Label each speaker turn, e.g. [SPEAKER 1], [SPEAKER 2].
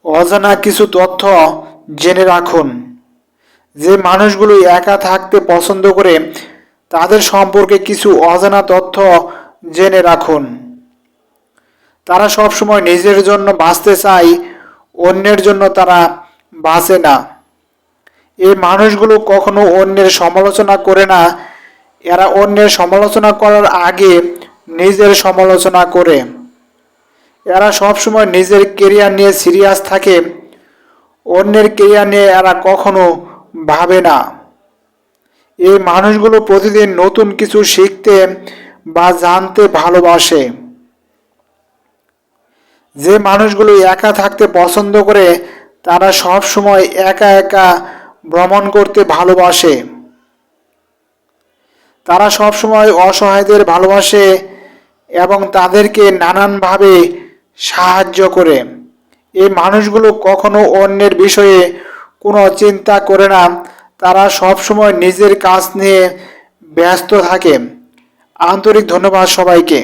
[SPEAKER 1] অজানা কিছু তথ্য জেনে রাখুন। যে মানুষগুলো একা থাকতে পছন্দ করে তাদের সম্পর্কে কিছু অজানা তথ্য জেনে রাখুন। তারা সবসময় নিজের জন্য বাঁচতে চায়, অন্যের জন্য তারা বাঁচে না। এই মানুষগুলো কখনো অন্যের সমালোচনা করে না, এরা অন্যের সমালোচনা করার আগে নিজের সমালোচনা করে। এরা সবসময় নিজের কেরিয়ার নিয়ে সিরিয়াস থাকে, অন্যের কেরিয়ার নিয়ে এরা কখনো ভাবে না। এই মানুষগুলো প্রতিদিন নতুন কিছু শিখতে বা জানতে ভালোবাসে। যে মানুষগুলো একা থাকতে পছন্দ করে তারা সব সময় একা একা ভ্রমণ করতে ভালোবাসে। তারা সব সময় অসহায়দের ভালোবাসে এবং তাদেরকে নানানভাবে সাহায্য করে। এই মানুষগুলো কখনো অন্যের বিষয়ে কোনো চিন্তা করে না, তারা সব সময় নিজের কাজ নিয়ে ব্যস্ত থাকে। আন্তরিক ধন্যবাদ সবাইকে।